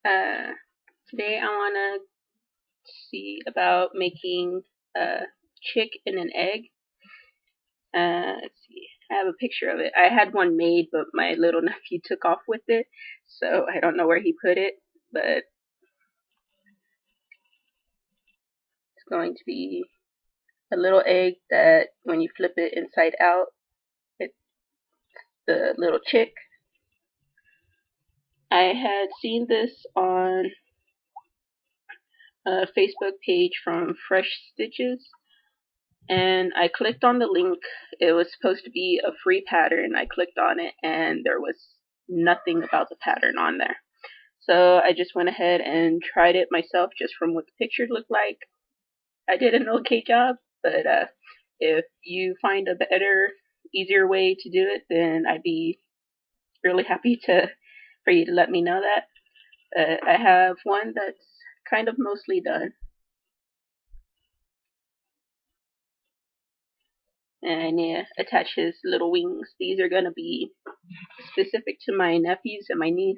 Uh, Today I want to see about making a chick and an egg. Let's see. I have a picture of it. I had one made, but my little nephew took off with it, so I don't know where he put it. But it's going to be a little egg that, when you flip it inside out, it's the little chick. I had seen this on a Facebook page from Fresh Stitches, and I clicked on the link. It was supposed to be a free pattern. I clicked on it and there was nothing about the pattern on there. So I just went ahead and tried it myself just from what the picture looked like. I did an okay job, but if you find a better, easier way to do it, then I'd be really happy for you to let me know that. I have one that's kind of mostly done. And I need to attach his little wings. These are going to be specific to my nephews and my niece.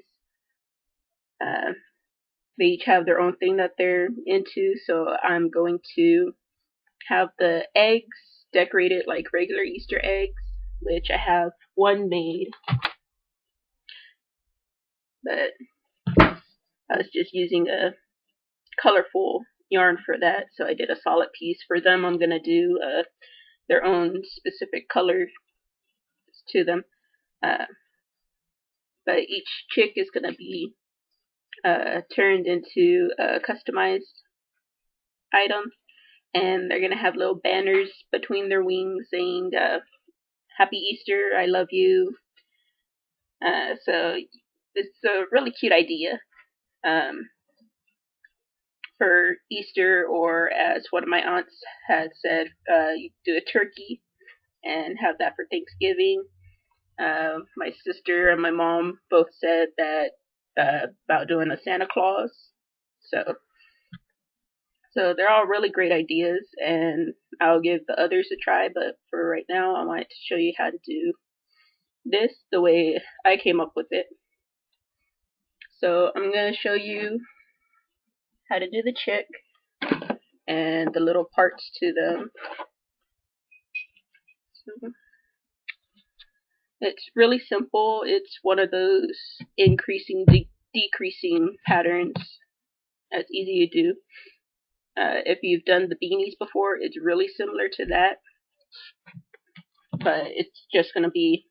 Uh, they each have their own thing that they're into, so I'm going to have the eggs decorated like regular Easter eggs, which I have one made, but I was just using a colorful yarn for that, so I did a solid piece. For them, I'm going to do their own specific color to them, uh, but each chick is going to be turned into a customized item, and they're gonna have little banners between their wings saying "Happy Easter, I love you." So it's a really cute idea um, for Easter, or as one of my aunts had said, you do a turkey and have that for Thanksgiving. My sister and my mom both said that about doing a Santa Claus. So So they're all really great ideas, and I'll give the others a try. But for right now, I wanted to show you how to do this the way I came up with it. So I'm going to show you how to do the chick and the little parts to them. It's really simple. It's one of those increasing, decreasing patterns. That's easy to do. If you've done the beanies before, it's really similar to that, but it's just going to be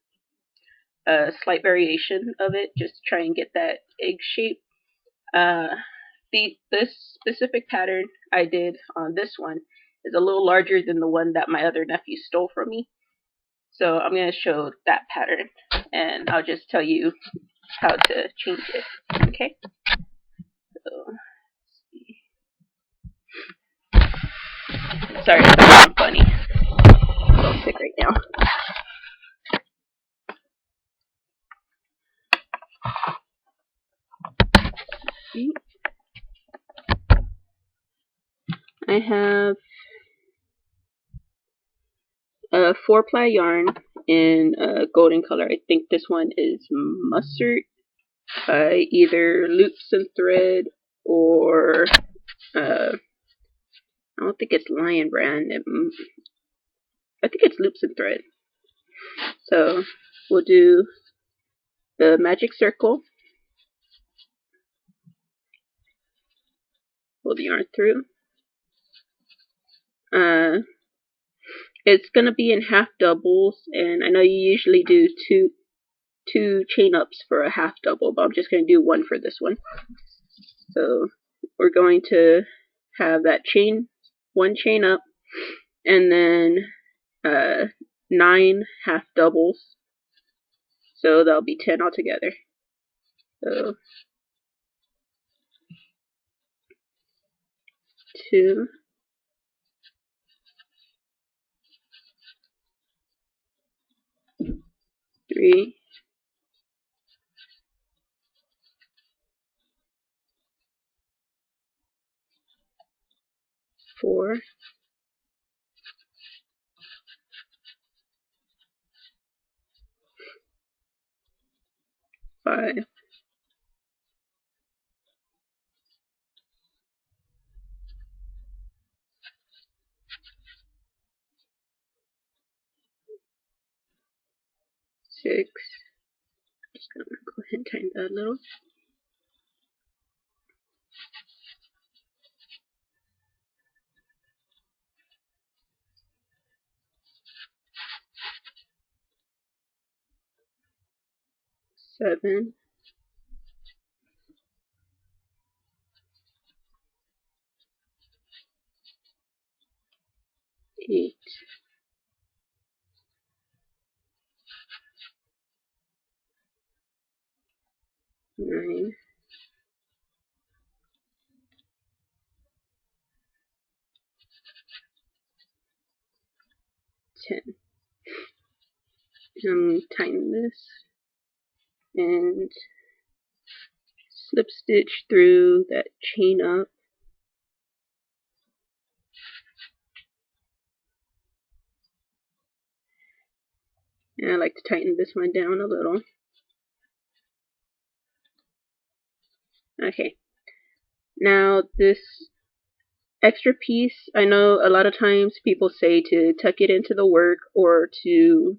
a slight variation of it, just to try and get that egg shape. Uh, this specific pattern I did on this one is a little larger than the one that my other nephew stole from me. So I'm going to show that pattern, and I'll just tell you how to change it. Okay? So, sorry if I'm funny. I'm so sick right now. I have a 4-ply yarn in a golden color. I think this one is mustard. Either Loops and Thread or I don't think it's Lion Brand. I think it's Loops and Thread. So we'll do the magic circle. Pull the yarn through. It's gonna be in half doubles, and I know you usually do two chain ups for a half double, but I'm just gonna do one for this one. So we're going to have that one chain up, and then 9 half doubles. So that'll be 10 altogether. So 2, 3, 4, 5, 6. Just gonna go ahead and tighten that a little. 7. 8. 9. 10. Tighten this and slip stitch through that chain up. And I like to tighten this one down a little. Okay. Now this extra piece, I know a lot of times people say to tuck it into the work or to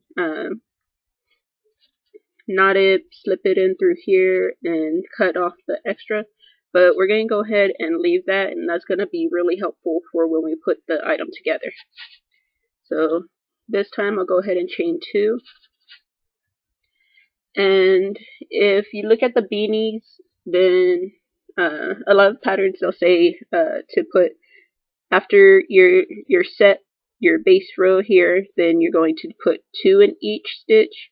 knot it, slip it in through here, and cut off the extra. But we're going to go ahead and leave that, and that's going to be really helpful for when we put the item together. So this time I'll go ahead and chain 2. And if you look at the beanies, then a lot of patterns they'll say to put after your set your base row here, then you're going to put 2 in each stitch.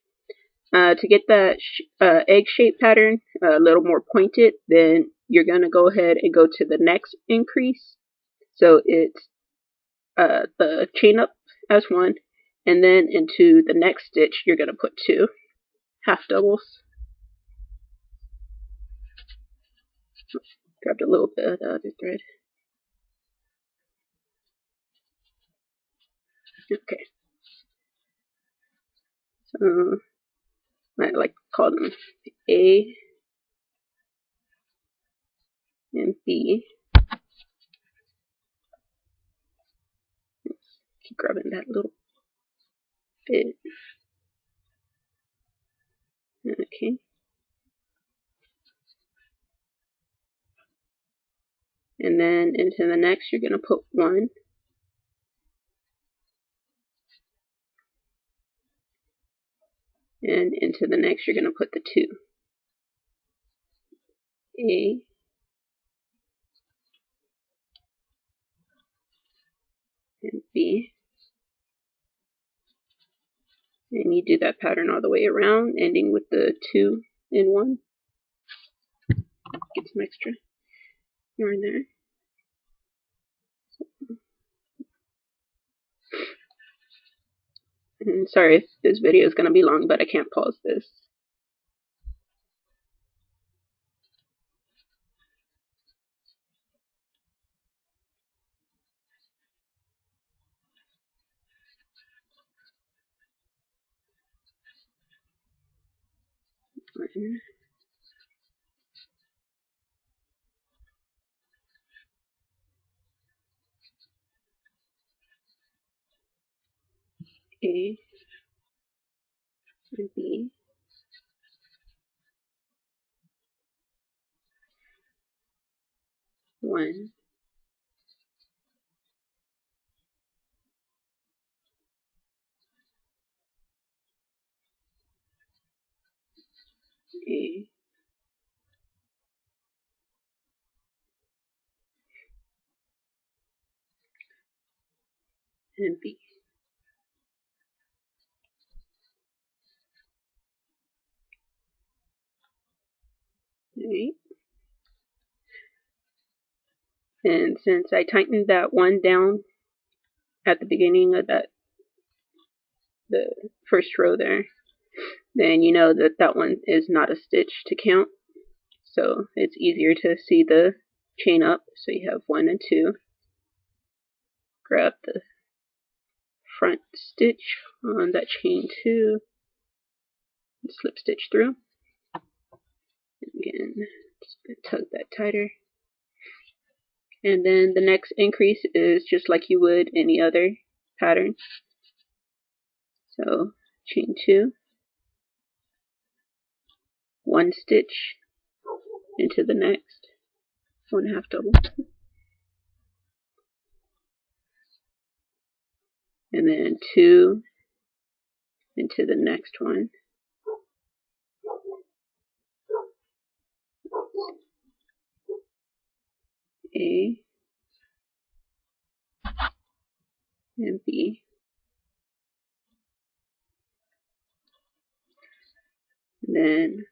To get that egg-shaped pattern a little more pointed, then you're going to go ahead and go to the next increase. So it's the chain up as 1, and then into the next stitch you're going to put 2 half doubles. Grabbed a little bit of the other thread. Okay. So I like to call them A and B. Keep grabbing that little bit. Okay. And then into the next you're going to put 1. And into the next you're going to put the 2. A and B. And you do that pattern all the way around, ending with the 2 in 1. Get some extra yarn there. And sorry if this video is going to be long, but I can't pause this. One. A and B. One. A and B. Right. And since I tightened that one down at the beginning of the first row there, then you know that that one is not a stitch to count. So it's easier to see the chain up. So you have 1 and 2. Grab the front stitch on that chain 2 and slip stitch through. Again, just tug that tighter. And then the next increase is just like you would any other pattern. So chain 2, one stitch into the next, 1/2 double, and then 2 into the next one, A and B, and then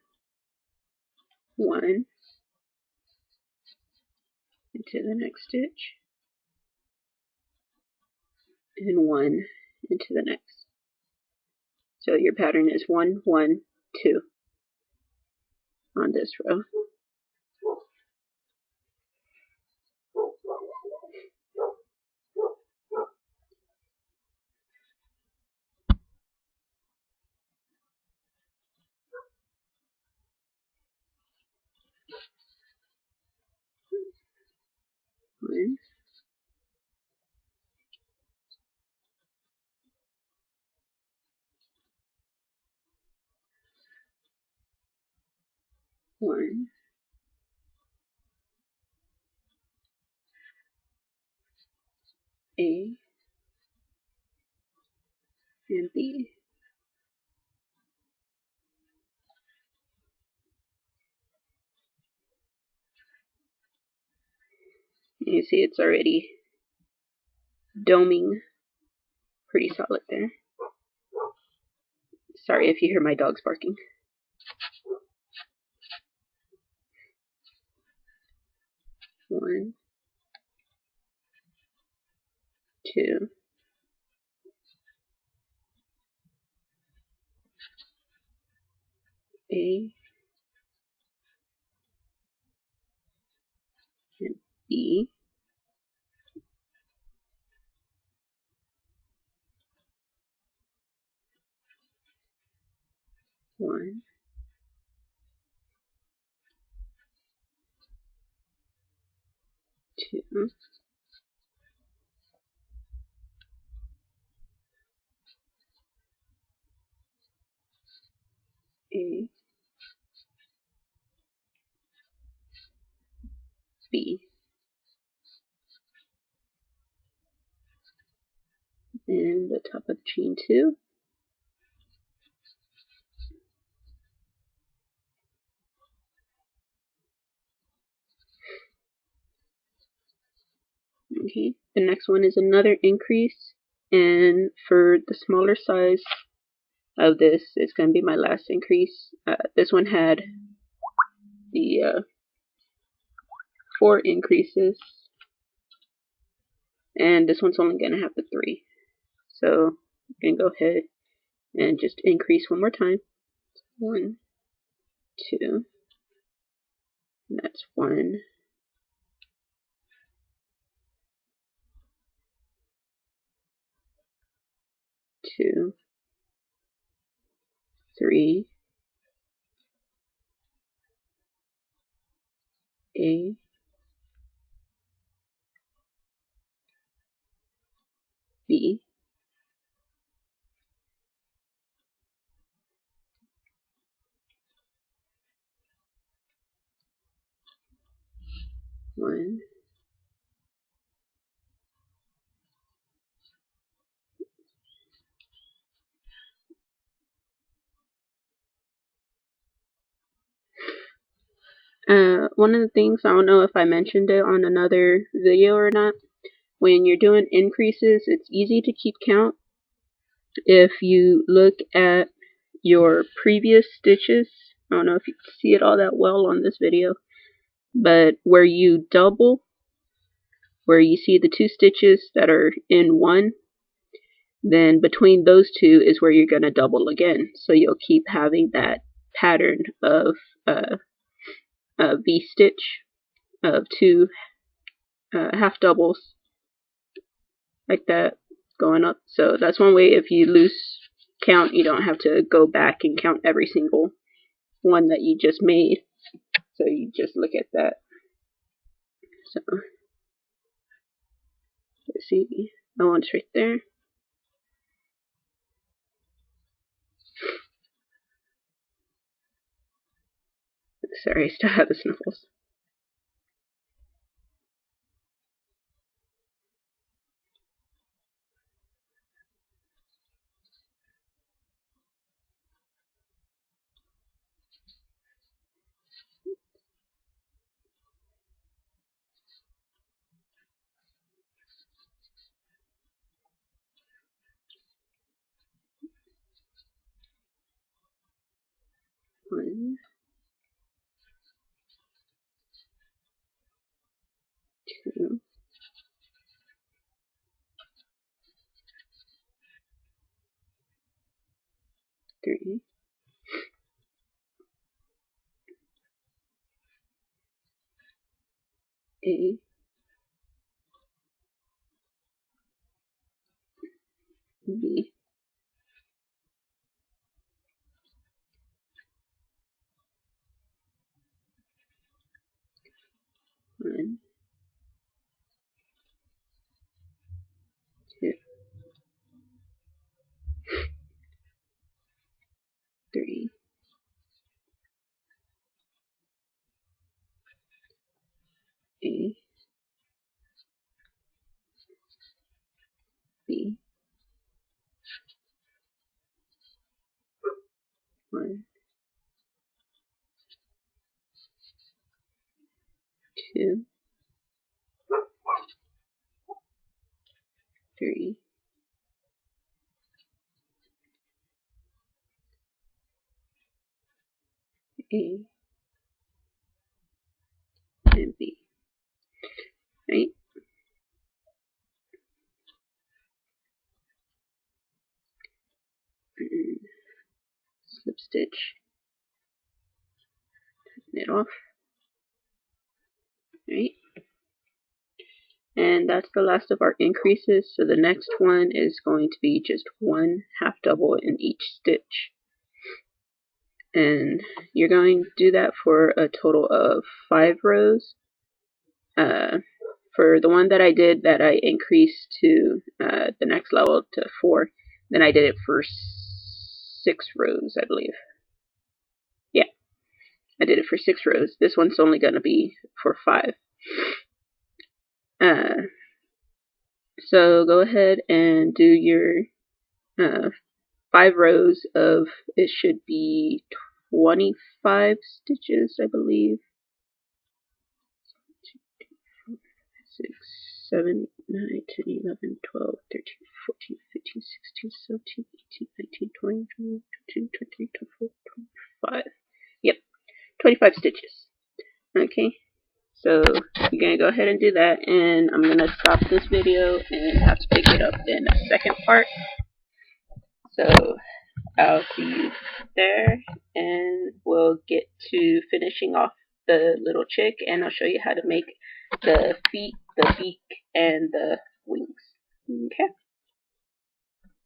1 into the next stitch, and 1 into the next. So your pattern is 1, 1, 2 on this row. One, one, A and B. You see it's already doming pretty solid there. Sorry if you hear my dogs barking. One, 2, A and B, 1, 2, A, B, and the top of the chain 2. Okay, the next one is another increase, and for the smaller size of this, it's going to be my last increase. This one had the 4 increases, and this one's only going to have the 3. So I'm going to go ahead and just increase one more time. 1, 2, and that's 1, 2, 3, A, B, 1, one of the things, I don't know if I mentioned it on another video or not, when you're doing increases, it's easy to keep count. If you look at your previous stitches, I don't know if you can see it all that well on this video, but where you double, where you see the 2 stitches that are in one, then between those 2 is where you're going to double again. So you'll keep having that pattern of a V-stitch of 2 half doubles like that going up. So that's one way. If you lose count, you don't have to go back and count every single one that you just made. So you just look at that. So let's see, that one's right there. Sorry, I still have the sniffles. One, two, three, A, B, one, two, three, A, B, one, two, three, A, and B. Right? And slip stitch it off. Right? And that's the last of our increases. So the next one is going to be just one half double in each stitch. And you're going to do that for a total of 5 rows. For the one that I did that I increased to the next level to 4, then I did it for 6 rows, I believe. Yeah, I did it for 6 rows. This one's only going to be for 5. So go ahead and do your 5 rows of, it should be 25 stitches, I believe. 6, 7, 8, 9, 10, 11, 12, 13, 14, 15, 16, 17, 18, 19, 20, 21, 22, 23, 24, 25. Yep, 25 stitches. Okay, so you're going to go ahead and do that, and I'm going to stop this video and have to pick it up in a second part. So I'll see you there, and we'll get to finishing off the little chick, and I'll show you how to make the feet, the beak, and the wings. Okay.